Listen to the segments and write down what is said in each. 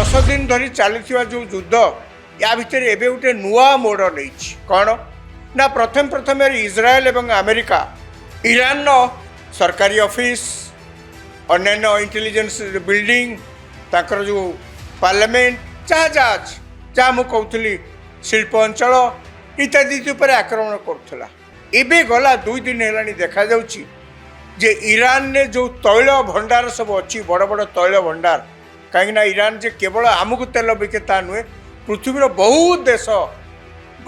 10 दिन धरी चलुवा जो युद्ध या भितर एवं गोटे नुआ मोड़ नहीं कौन ना प्रथम प्रथम इज्राएल एवं अमेरिका ईरान सरकारी ऑफिस अन्य इंटेलिजेंस बिल्डिंग ताकर जो पार्लियामेंट जहाँ जहाँ जहाँ मुझे कहती शिल्प अंचल इत्यादि उपर आक्रमण करुला एबे गला 2 दिन है देखा जाउची जे ईरान ने जो तैल भंडार सब अच्छी बड़ बड़ तैल भंडार कहीं ईरान जे केवल आमको तेल बिके ता नुहे पृथ्वीर बहुत देश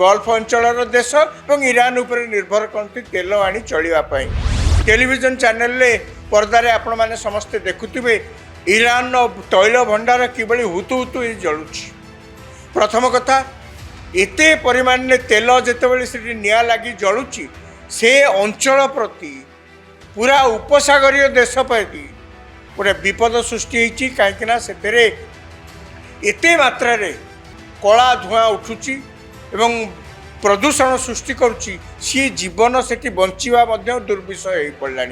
गल्फ अंचल देश और ईरान उपर निर्भर करती तेल आनी चलवाई टेलीविजन चैनल ले पर्दारे आपण मैंने समस्ते देखुवे ईरान तैल भंडार किभली हुतु हुतु जलुची। प्रथम कथा एते परिमाण में तेल जितेबाला से निया लगी जलुची से अंचल प्रति पूरा उपसागरीय देश प्रति गोटे विपद सृष्टि होती कहीं से एते मात्रा रे कला धुआं उठुची एवं प्रदूषण सृष्टि करुच्ची सी जीवन से बंचा दुर्विषय हो पड़ा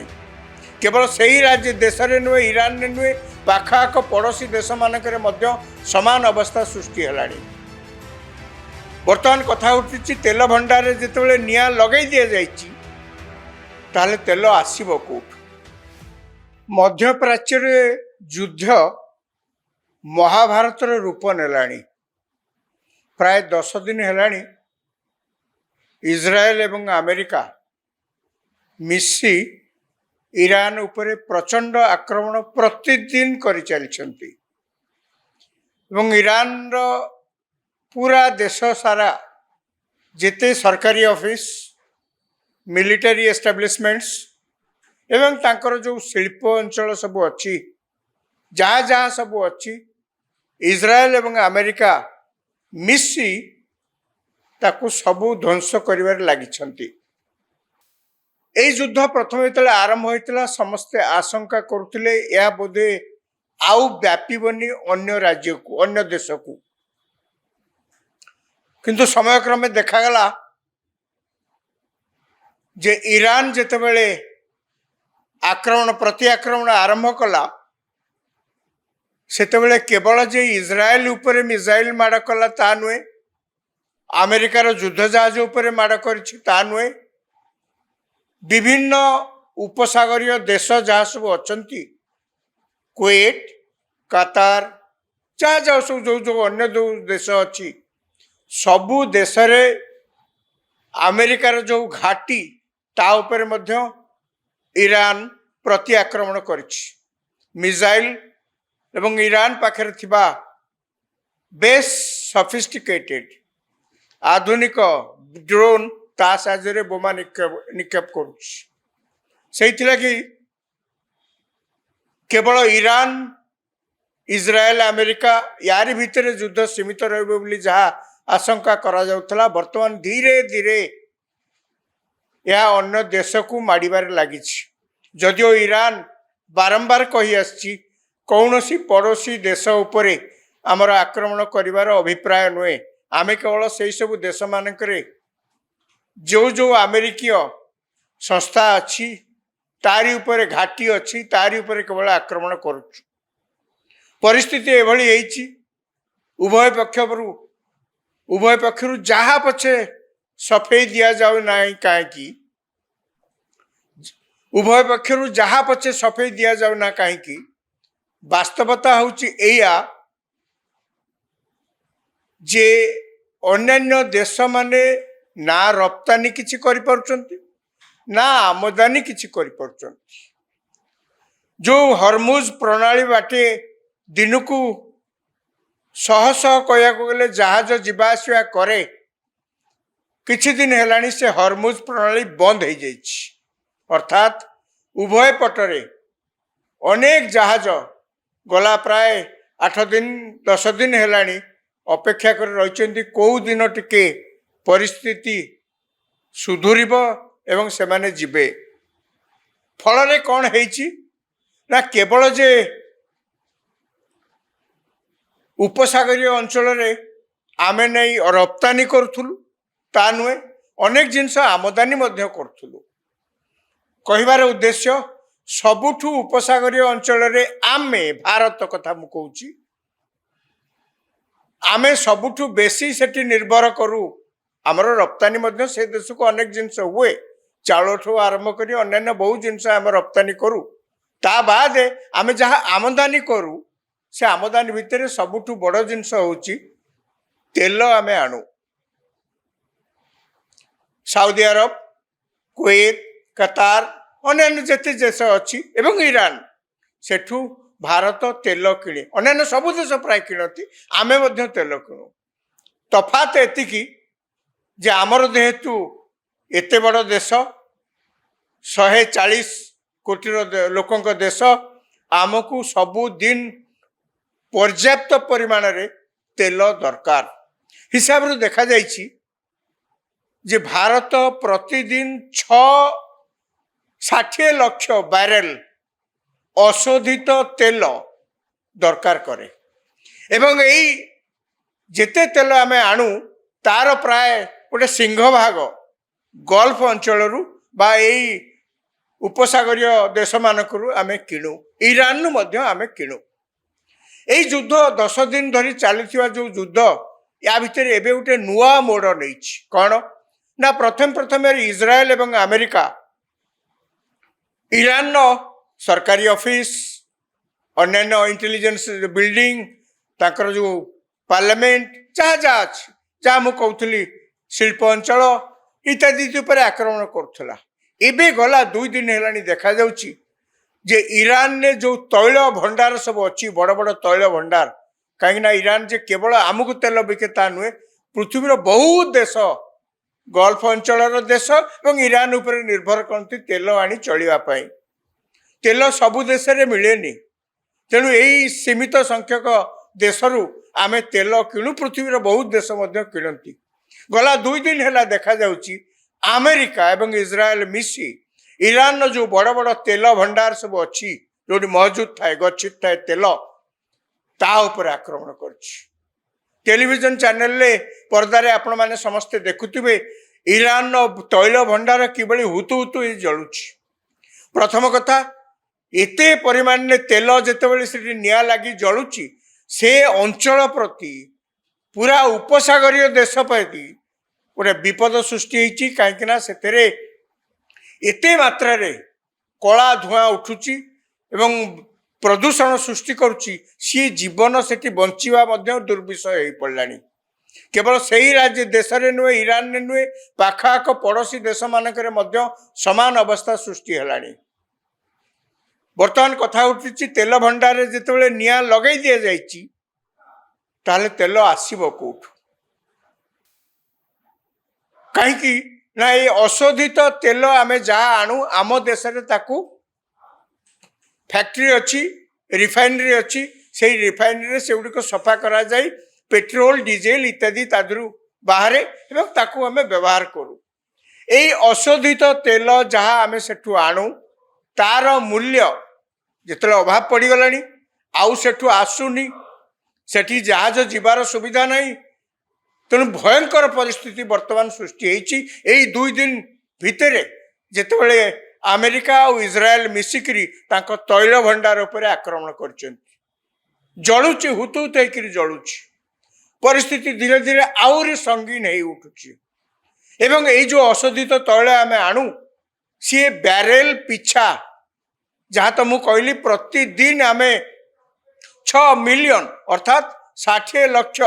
केवल से ही राज्य देश में नुहे ईरान में नुहे पाखाक पड़ोशी देश मानक समान अवस्था सृष्टि है। बर्तमान कथा उठी तेल भंडार जिते निआ लगे दि जाए तेल आसब कौट मध्यप्राच्य युद्ध महाभारतर रूप नेलानी प्राय 10 दिन है इज्राएल एवं अमेरिका मिसी ईरान उपरे प्रचंड आक्रमण प्रतिदिन कर चलती ईरान रो पूरा देश सारा जिते सरकारी ऑफिस मिलिटरी एस्टाब्लिशमेंट्स एवं तांकर जो शिल्प अंचल सब अच्छी जहाँ जहाँ सब अच्छी इज्राएल एवं अमेरिका मिसी ताकू सबू ध्वंस कर लगी। युद्ध प्रथम जो आरंभ होता समस्ते आशंका करुले यह बोधे आउ व्यापीबनी अन्य राज्य को अन्य देश को किंतु समय क्रमे देखागला जे ईरान जितेबले आक्रमण प्रति आक्रमण आरंभ कला सेतेबले केवल जे इज्राएल उपरे मिसाइल माड़ कला ता नुहे अमेरिकार युद्ध जहाज उपरे माड़ करिछि ता नुहे विभिन्न उपसागरीय देश जहाँ सब अच्छी कुवेट कतार जहाँ जहाँ सब जो जो अन्य जो देश अच्छी सबू देश रे अमेरिकार जो घाटी ता उपरे मध्य ईरान प्रति आक्रमण करिछि मिसाइल एवं ईरान पाखरे थिबा बेस सफिस्टिकेटेड आधुनिक ड्रोन ता साहाय्य बोमा निक्षेप करुच्ची केवल ईरान इज्राएल अमेरिका यारी भितर युद्ध सीमित रही जहाँ आशंका करा जाउथला वर्तमान धीरे धीरे यह अन्य देश को माड़बार लगी जदिओ ईरान बारंबार कही आसी कौन सी पड़ोशी देश उपरे आमर आक्रमण करिवार अभिप्राय नुहे आमे केवल से सब देश मानकरे जो जो अमेरिकीय संस्था अच्छी तारी उपरे घाटी अच्छी तारी उपरे केवल आक्रमण करुचु परिस्थिति एभली होईची उभय पक्षरु जहाँ पछे सफेई दिया जाऊ ना कहीं उभय पक्षरु जहाँ पछे सफेई दिया जाऊ ना कहीं वास्तवता होची एया जे अन्य देश माने ना रप्तानी किछि करि पारुचंती ना आमदानी किछि करि पारुचंती जो हरमुज प्रणाली बाटे दिनकू शह शह कहया गले जहाज जीवाआसिया करे किछि दिन हेलानी से हरमुज प्रणाली बंद हो जाइछि अर्थात उभय पटरे अनेक जहाज गला प्राय 8 दिन 10 दिन हेलानी अपेक्षा कर रही कौ दिन टिके परिस्थिति सुधुरिब एवं से माने जिबे फल कौन है ना केवल जे उपसागरीय अंचल आमे नहीं रप्तानी करूँ ता नुहे अनेक जिनस आमदानी करूँ कहबार उद्देश्य सबुठु उपसागरीय अंचल आमे भारत कथा मु कहूँ आमे सबुठु बेसी सेठी निर्भर करू आमर रप्तानी मध्य से देश को अनेक जिनस हुए चाउठू आरंभ कर अन्य बहुत जिनस आम रप्तानी करू ता बाद आमे जहाँ आमदानी करू से आमदानी भितर सबुठु बड़ जिनस होची तेल आमे आणु सऊदी अरब कुवैत कतार अन्य जेते देश अच्छी एवं ईरान सेठू भारत तेल किणे अन्य सब देश प्राय किणती आमे मध्य तेल किणु तफात एतिकी जे आमर जेहेतु एते बड़ देश 140 कोटी लोकंक देश आमको सबुदिन पर्याप्त परिमाण रे तेल दरकार हिसाब रे देखा जाइछि जे भारत प्रतिदिन 60 लाख बैरेल अशोधित तेल दरकार करे एवं एई जेते तेल आमे आणु तार प्राय गोटे सिंहभाग गल्फ अंचल बा एई उपसागरीय देश मानकरू आमे किणु ईरान मध्य आमे किणु एई युद्ध 10 दिन धरी चलुवा जो युद्ध या भितर एबे गोटे नुआ मोड़ नहीं कौन ना प्रथम प्रथम इज्राएल एवं अमेरिका ईरान सरकारी ऑफिस अन्य इंटेलिजेंस बिल्डिंग ताकर जो पार्लियामेंट जहाँ जहाँ अच्छी जहाँ मुझे कहूली शिल्प अंचल इत्यादि उपर आक्रमण करुला एबे गला 2 दिन है देखा जाउची जे ईरान ने जो तैल भंडार सब अच्छी बड़ बड़ तैल भंडार कहीं ईरान जे केवल आमको तेल बिके ता नुहे पृथ्वीर बहुत देश गल्फ अंचल देश और ईरान उपर निर्भर करती तेल आनी चलवाई तेल सबु देश में मिलेनि तेणु यही सीमित संख्यक देशरू आमे तेल किणु पृथ्वीर बहुत देश किणती गला 2 दिन है देखा जाउची अमेरिका एवं इज्राएल मिसी ईरान जो बड़ बड़ तेल भंडार सब अच्छी जो मौजूद थाए गच्छित थाए तेल ता उपर आक्रमण कर टेलीविजन चैनल रे पर्दारे आपण माने समस्ते देखुथिबे ईरान तैल भंडार किबळी हुतु हुतु जळुची प्रथम कथा एते परिमाण में तेल जेतेबेले से निया लगी जळुची से अंचल प्रति पूरा उपसागरीय देश प्रति गोटे विपद सृष्टि होती कहीं से एते मात्रा रे कला धुआं उठुची एवं प्रदूषण सृष्टि करुची सी जीवन सेठी बंचिवा मध्य दुर्विषय हो पड़लानी केवल सही राज्य देश रे नुहे ईरान ने नुहे पाखाक पड़ोसी देश मानकरे मध्य समान अवस्था सृष्टि हेलानी बर्तमान कथा उठुची तेल भंडार रे जेतेबेले निया लगै दिया जाइची ताले तेल आसीबो कोठु कहीं ना ये अशोधित तेल आमे जहाँ आणु आम देश रे ताकू फैक्ट्री अच्छी रिफाइनरी अच्छी से रिफाइनरी से गुड़िक सफा करा जाए पेट्रोल डीजेल इत्यादि तादरू बाहर एवं ताकू आमे व्यवहार करू यही अशोधित तेल जहाँ आमे सेठू आणु तार मूल्य जिते अभाव पड़गला आउ सेठू आसुनी सेठी जहाज जीवार सुविधा नहीं तेणु भयंकर परिस्थिति वर्तमान सृष्टि यही 2 दिन भितर जितेबले अमेरिका और इज्राएल मिसिकी तैल भंडार उपर आक्रमण कर जलुची हुतुत होकर जलुची परिस्थिति धीरे धीरे आउरी संगीन हो उठुची एवं यही जो अशोधित तैल आम आणु सी बैरेल पिछा जहाँ तो मुझे कहली प्रतिदिन आम 6 मिलियन अर्थात 60 लाख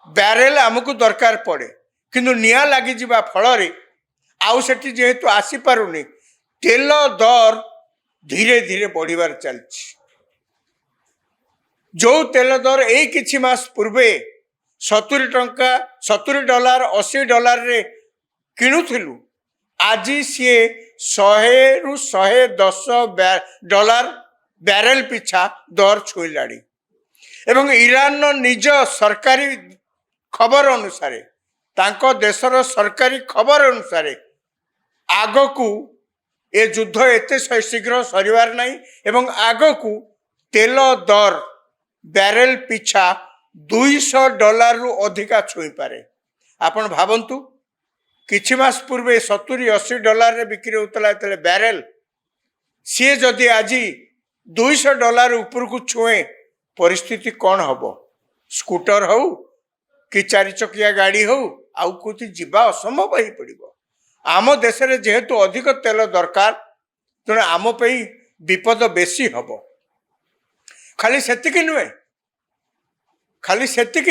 बैरेल आमको दरकार पड़े किंतु निया लगी जा फल आउ सेठी जेहेतु आसी पारुनी तेल दर धीरे धीरे बढ़िबार चलछि जो तेल दर यही किछि मास पूर्वे 70 टंका $70 $80 रे किणुथिलु आज सी 100 रु 110 डॉलर बैरेल पिछा दर छुईलाणी एवं ईरान निज सरकारी खबर अनुसार तांको देशर सरकारी खबर अनुसार आग को ये युद्ध एते शीघ्र सरिवार नहीं एवं आग को तेल दर बैरेल पिछा $200 रु अधिका छुई पारे आपण भावंतु किछि मास पूर्वे 70-80 रे बिक्री होतला तेले बैरेल सी जदि आज $200 ऊपर को छुए परिस्थिति कौन हम स्कूटर हो कि 4 चकिया गाड़ी हो आउ कोथि जीवा असंभव हो पड़ो। आम देश में जेहेतु अधिक तेल दरकार तेणु आम विपद बेसी हम। खाली सेतिकी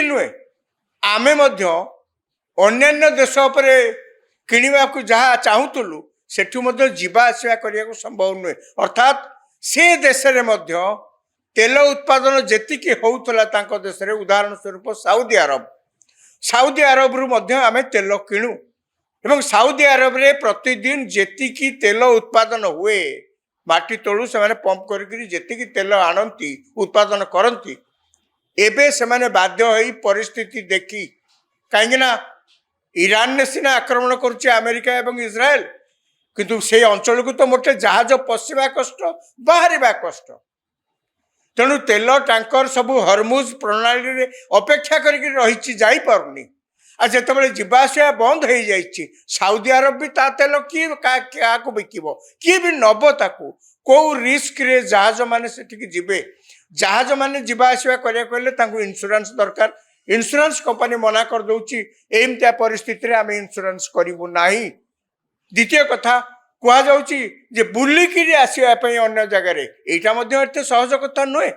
नुहे आमे मध्य अन्यान्य देश पर किणवा को जहाँ चाहूलु सेठू मध्य जीवा आसवा करने को संभव नुहे। अर्थात से देश में तेल उत्पादन जेतिकी होउतला तांको देश रे उदाहरण स्वरूप साउदी अरब रु मध्य आमे तेल किणु एवं साउदी अरब रे प्रतिदिन जेतिकी तेल उत्पादन हुए माटी तलु से पंप करी जेतिकी तेल आणती उत्पादन करती एबे से बाध्य होई परिस्थिति देखी कहीं ईरान ने सीना आक्रमण करुचे अमेरिका एवं इज्राएल किंतु से अंचल को तो मोटे जहाज पशिबा कष्ट बाहर कष्ट। तेणु तेल टांकर सबू हरमुज प्रणाली रे अपेक्षा करके रही जाई पारुनी आ जिते जीवाआसवा बंद हो जाइए साउदी अरब भी ता तेल किए क्या बिकब किए भी नब ताकू कौ रिस्क रे जहाज मैंने से जीवे जहाज मैंने जीवाआसवा करने इन्शुरांस दरकार इन्शुरांस कंपनी मना कर दौची एमतिया परिस्थिति आम इन्शुरांस करूँ ना। द्वितीय कथा कहुचे बुलिकी आसवाई अन्य जगार यहाँ सहज कथा नुहे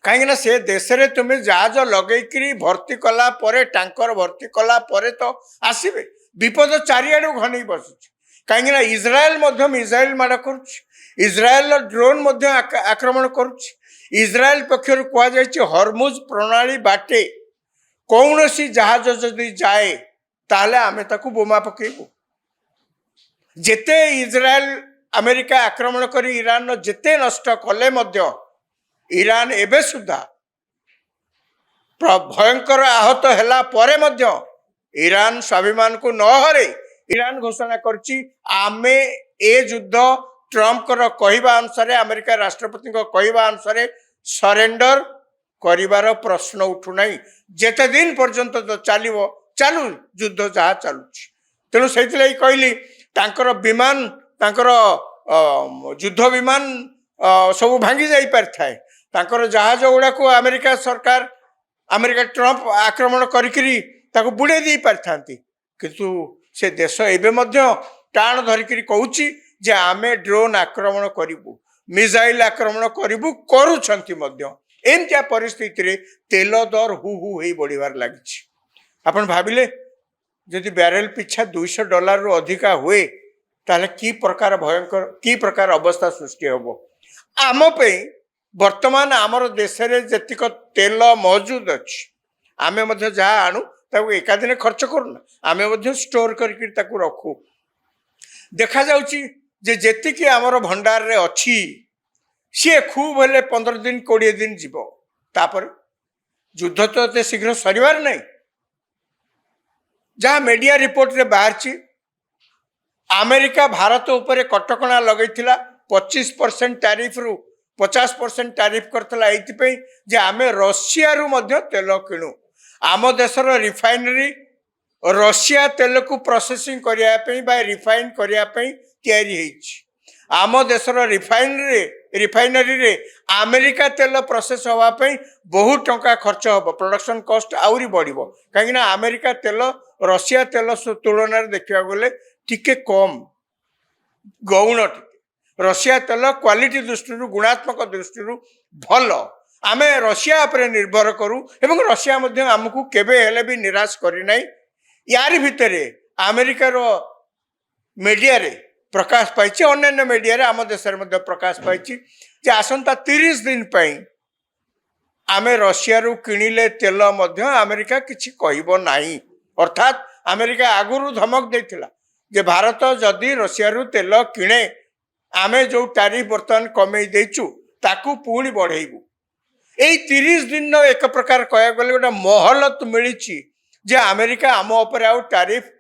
कहीं से देश में तुम्हें जहाज लगे भर्ती कला परे टांकर भर्ती कला परे तो आसबे विपद चारिआडू घन बसुच कहीं इज्राएल मिसाइल माड़ कर इज्राएल ड्रोन आक्रमण करुच्च इज्राएल पक्षर कहुई हरमुज प्रणाली बाटे कौन सी जहाज जदि जाए ताले आमे ताकू बोमा पकेबू जेते इज्राएल अमेरिका आक्रमण कर ईरान जेते नष्ट कले मध्य ईरान एबे सुधा भयंकर आहत हैला परे मध्य ईरान स्वाभिमान को न हरे ईरान घोषणा करची आमे ए युद्ध ट्रम्प कहवा अनुसार अमेरिका राष्ट्रपति कहवा अनुसार सरेंडर करिवार प्रश्न उठुना जेते दिन पर्यंत तो चलो चालू युद्ध जहाँ चलु तेणु से कहली तांकर विमान तांकर युद्ध विमान सब भांगी जाई पारिथाए तांकर जहाज गुड़ा को अमेरिका सरकार अमेरिका ट्रम्प आक्रमण करी बुड़े दी पारि किंतु से देश एवं टाण धरिकी कहूँ जे आमे ड्रोन आक्रमण करूँ मिसाइल आक्रमण करूँ एमतिया परिस्थिति रे तेल दर हु बढ़िबार लगी। आपण भाविले जदि बैरेल पिछा $200 रु अधिका हुए ताले की प्रकार भयंकर की प्रकार अवस्था सृष्टि हम आम वर्तमान आमर देश में जेतिक तेल मौजूद अच्छी आमे मध्य जहाँ आणु ताकू एका दिन खर्च करूना आमे मध्य स्टोर करके ताकू रखू देखा जाउची जे जेतिकी आमर भंडार रे अच्छी सी खूब हेले 15 दिन 20 दिन जीव तापर युद्ध तो एते शीघ्र सरिवार नहीं जहाँ मीडिया रिपोर्ट रे बाहर अमेरिका भारत उपर कटकणा लगे 25% टैरिफ रु 50% टैरिफ करथला एइतिपई जे आमे रशिया रु मध्य तेल किणु आम देशर रिफाइनरी रशिया तेल को प्रोसेसिंग करिया पई बा रिफाइन करिया पई तैयारी हेछि आम देशर रिफाइनरी रे अमेरिका तेल प्रोसेस हवा पई बहुत टंका खर्च हम प्रोडक्शन कॉस्ट आउरी बढ़िबो कहीं अमेरिका तेल रशिया तेल तुलन में देखा गले टिके कम गौण टिके रशिया तेल क्वालिटी दृष्टि गुणात्मक दृष्टि भल आमे रशिया पर निर्भर करूँ एवं रशिया मध्य आमको केबे हेले भी निराश करिनाई यारी भितर अमेरिकार मीडिया रे प्रकाश पाई अन्य मीडिया रे आम देश में प्रकाश पाई आसंता 30 दिन पई आमे रशिया रु किणिले तेल मध्य अमेरिका किछि कहबो नाही अर्थात अमेरिका आगुरु धमक देथिला जे भारत जदि रशिया रु तेल किणे आमे जो टैरिफ बर्तमान कमे देचु ताकू पुणी बढ़ेबू यही 30 दिन एक प्रकार कह गले गोटे महलत मिली जे अमेरिका आम उपर आउ टैरिफ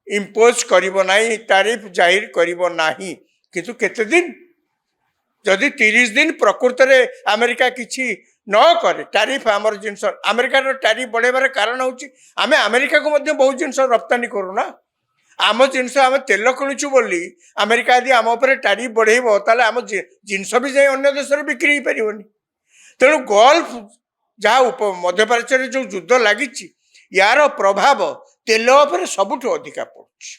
इम्पोज करिबो नाही टैरिफ जाहिर करिबो नाही किंतु केते दिन जदि 30 दिन प्रकृत रे अमेरिका किछि न करे टैरिफ आमर जिनस अमेरिका टैरिफ बढ़ेबार कारण होची आमे अमेरिका को मध्य बहुत जिनस रप्तानी करूना आम जिनस आम तेल किणुचु बोली अमेरिका यदि आम उपर टैरिफ बढ़ेबो ताले आम जिनस भी जाई अन्य देश रे बिक्री हो परिबोनी तेणु गल्फ जहाँ मध्यप्राच्य जो युद्ध लगी यार प्रभाव तेल उपर सबुठ अधिका पड़ुछि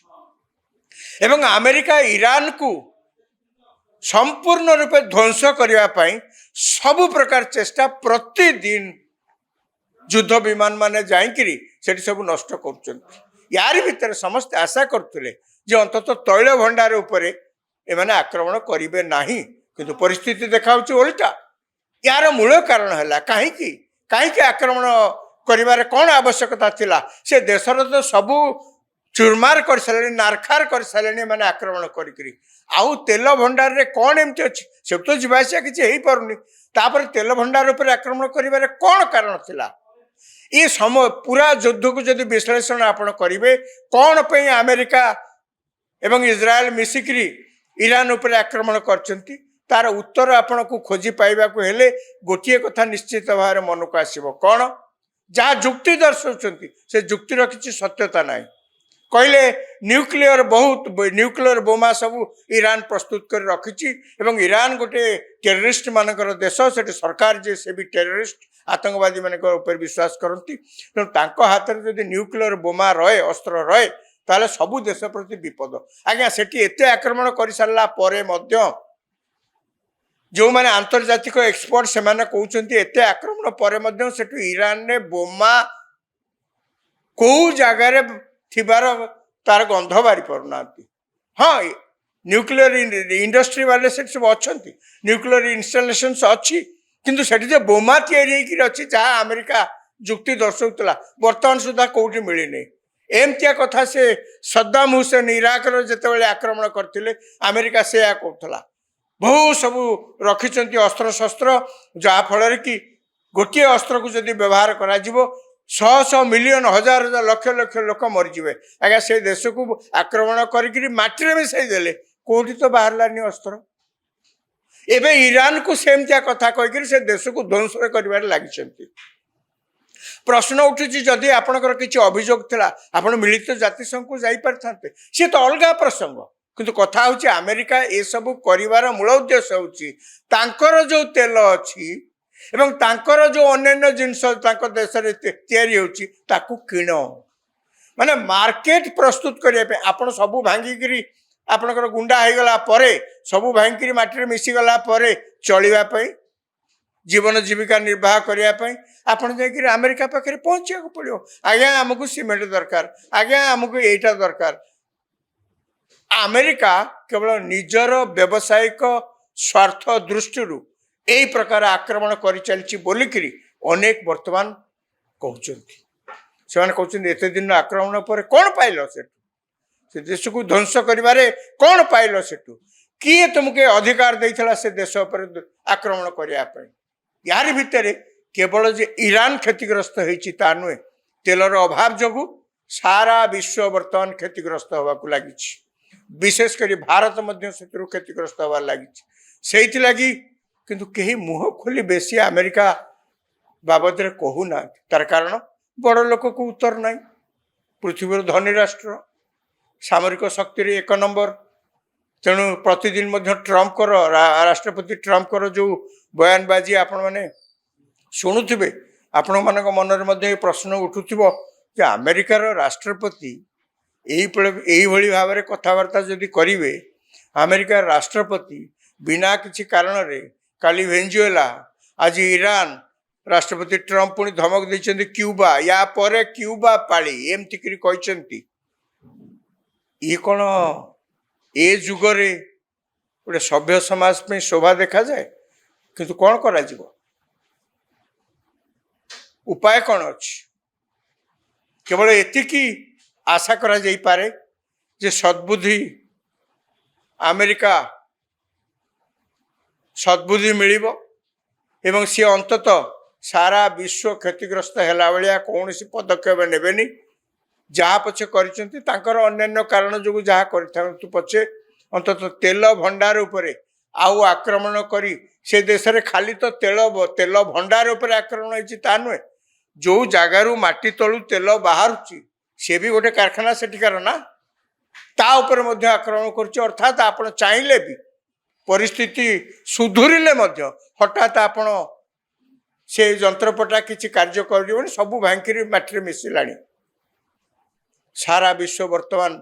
अमेरिका ईरान को संपूर्ण रूपे ध्वंस करने सबु प्रकार चेष्टा प्रतिदिन युद्ध विमान माने जाइकिरी सेठी सब नष्ट करुछन्ति। यार भितर समस्त आशा करथुले जे अंततः तैल भंडार उपरे एमाने आक्रमण करिवे नाही, किंतु परिस्थिति देखाउछि उल्टा। यार मूल कारण है कहीं आक्रमण करिवारे कौन आवश्यकता थिला? से देशर तो सबू चुरमार कर सारे नारखार कर सारे मैंने आक्रमण करी आउ तेल भंडार रे कौन एमती अच्छी से तो जीवासिया किसी हो पारुनी तापर तेल भंडार उपर आक्रमण करिवारे कौन कारण थिला? ये समय पूरा युद्ध को जदि विश्लेषण आपण करेंगे कौन पे अमेरिका एवं इज्राएल मिसिक्री ईरान उपर आक्रमण करछंती तार उत्तर आपण को खोजी पाइबा को हेले गोटे कथा निश्चित भाव में मन को आसब कौन जहाँ जुक्ति दर्शाउछंती से जुक्तिर किसी सत्यता नहीं। कहले न्यूक्लियर बहुत न्यूक्लियर बोमा सब ईरान प्रस्तुत कर रखी ईरान गोटे टेररिस्ट मानकर देश से सरकार जे से भी टेररिस्ट आतंकवादी मान विश्वास करती तेणु हाथ में जब न्यूक्लियर बोमा रहे अस्त्र रहे ताले सबू देश प्रति विपद। आज्ञा सेठी एते आक्रमण कर सारा जो मैंने आंतर्जातिक एक्सपर्ट से कहते एते आक्रमण पर सेठू ईरान ने बोमा कौ जगार थिबार तार गंध बारी पारना। हाँ न्यूक्लियर इंडस्ट्री वाले से सब अच्छा न्यूक्लियर इनस्टलेशन अच्छी किंतु सेठी जो बोमा तैयारी जहाँ अमेरिका जुक्ति दर्शाऊला बर्तमान सुधा कौटी मिलनी। एमतिया कथा से सद्दाम हुसैन इराक जिते आक्रमण करते अमेरिका से कहला बहु सबू रखिंट अस्त्र शस्त्र जहाँफल कि गोटे अस्त्र को जदि व्यवहार करा शह शह मिलियन हजार हजार लक्ष लक्ष लोक मरीजे। आज्ञा से देश को आक्रमण करटी मिसाई देले कौटी तो बाहरलानी अस्त्र। एबे ईरान को सेमतिया कथा कहीकि से देश को ध्वंस कर लगी। प्रश्न उठुची जदि आपणकर किसी अभियोग थिला आपण मिलित जातिसंघ को जाई पारथांते सी तो अलगा प्रसंग किंतु कथा होची अमेरिका ए सब करिवार मूल उद्देश्य होची तांकर जो तेल अछि एवं तांकर जो अन्य जिनस तांको देश रे तैयारी होची ताकू किण माने मार्केट प्रस्तुत करिया पे आपण सबु भांगी आपणकर गुंडा हो गला परे सबु भांगी माटी मिसी गला परे चलिबा पई जीवन जीविका निर्वाह करने आपड़ जाकर अमेरिका पाखे पहुंचा पड़ो। आज्ञा आमको सीमेंट दरकार आज्ञा आमको यहीटा दरकार। अमेरिका केवल निजर व्यावसायिक स्वार्थ दृष्टि यही प्रकार आक्रमण कर चलती बोलिकी अनेक वर्तमान कहते एत दिन आक्रमण पर कौन पाइल से देश को ध्वंस करिवारे कौन पाइल सेठू किए तुमके अधिकार देइथला से देश पर आक्रमण करने। यार भितर केवल जे ईरान क्षतिग्रस्त होती नुहे तेलर अभाव जो सारा विश्व बर्तमान क्षतिग्रस्त होगा लगी विशेषकर भारत से क्षतिग्रस्त होगा लगी से लगी किंतु कहीं मुह खोली बेसी अमेरिका बाबद कहूना तार कारण बड़ लोक को उत्तर ना पृथ्वी धनी राष्ट्र सामरिक शक्ति एक नंबर तेणु प्रतिदिन ट्रम्प राष्ट्रपति ट्रम्प जो बयानबाजी आपण मैंने शुणुवे आपण मान मन प्रश्न उठुव अमेरिकार राष्ट्रपति यही भाव में कथबार्ता जदि करेंगे अमेरिका राष्ट्रपति बिना किसी कारण रे काली वेनेजुएला आज ईरान राष्ट्रपति ट्रम्प पुणी धमक देते क्यूबा या परे क्यूबा पाली एमती कहते ये कौन ए जुगरे गोटे सभ्य समाज में शोभा देखा जाए किंतु कौन करा जीवो उपाय कौन अच्छी केवल एतिकी आशा करा जाई पारे जे सद्बुद्धि अमेरिका सद्बुद्धि मिलिबो एवं सी अंततः सारा विश्व क्षतिग्रस्त हैला भलिया कौन सी पदक्षेप नेबेनी जहाँ पछे करिसेंती तांकर अन्य कारण जो जहाँ करिथांतु पछे अंततः तेल भंडार उपरे आउ आक्रमण करी से देश रे खाली तो तेल भंडार उपरे आक्रमण होइछि ता नुहे जो जगारू माटी तलू तेल बाहरुछि से भी गोटे कारखाना सेठिकार ना ता ऊपर मध्य आक्रमण कर अर्थात आपण चाहिले भी परिस्थिति सुधुरिले मध्य हठात आपण से जंत्रपटा किसी कार्य कर सबू भांगी माटी मिशिला सारा विश्व वर्तमान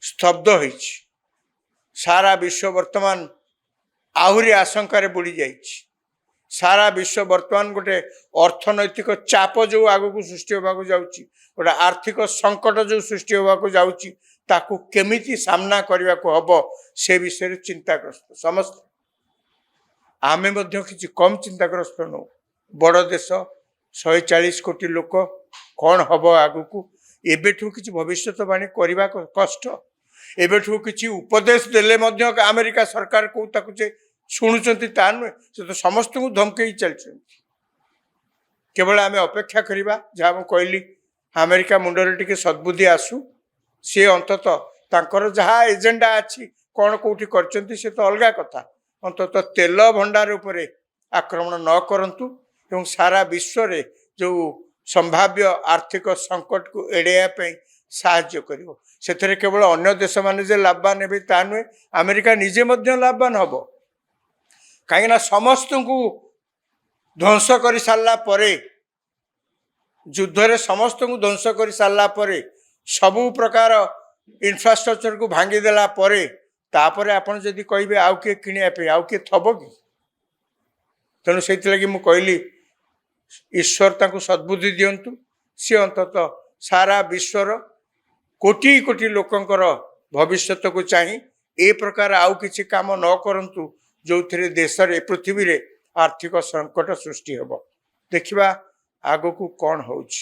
स्तब्ध हो सारा विश्व वर्तमान आहरी आशंकार बुड़ी जा सारा विश्व वर्तमान गोटे अर्थनैतिक चाप जो आग को सृष्टि होगा जाऊँगी गोटे आर्थिक संकट जो सृष्टि होगा जाऊँगी ताकू केमिति सामना करने को हम से विषय चिंताग्रस्त समस्त आमे मध्य किसी कम चिंताग्रस्त नु बड़ देश 140 कोटी लोक कौन हम आगू एबेठू किसी भविष्यवाणी करने कष्ट एबेठू किसी उपदेश देले मध्य अमेरिका सरकार को ताकू जे शुणुचंती ता नुहे से तो समस्त को धमकई चलते केवल आम अपेक्षा करवा जहाँ मुझे कहली अमेरिका मुंडरे टिके सद्बुद्धि आसू सी अंततः तांकर जहाँ एजेंडा अच्छी कौन कौटी करचंती से तो अलग कथा अंततः तेल भंडार उपरे आक्रमण न करंतु एवं सारा विश्व रे जो संभाव्य आर्थिक संकट को एड़ाई साहाय्य करिवो सेथरे केवल अन्य देश माने जे लाभवान हेबे ता नुहे अमेरिका निजे मध्य लाभवान हबो कहीं समस्त को ध्वंस कर सारा परे युद्ध रे समस्त को ध्वंस कर सारा परे सबु प्रकार इंफ्रास्ट्रक्चर को भांगीदेला परे तापरे आपण जदि कहे आउ किए किणा आउ किए थब कि तेणु से लगी मुझे कहली ईश्वर ताकू सद्बुद्धि दिंतु सी अंततः सारा विश्वर कोटि कोटि लोकंकर भविष्य को चाही ए प्रकार आउ किछि काम न करंतु जो थे देश रे पृथ्वी रे आर्थिक संकट सृष्टि होब देखिबा आगो को कौन होउछि।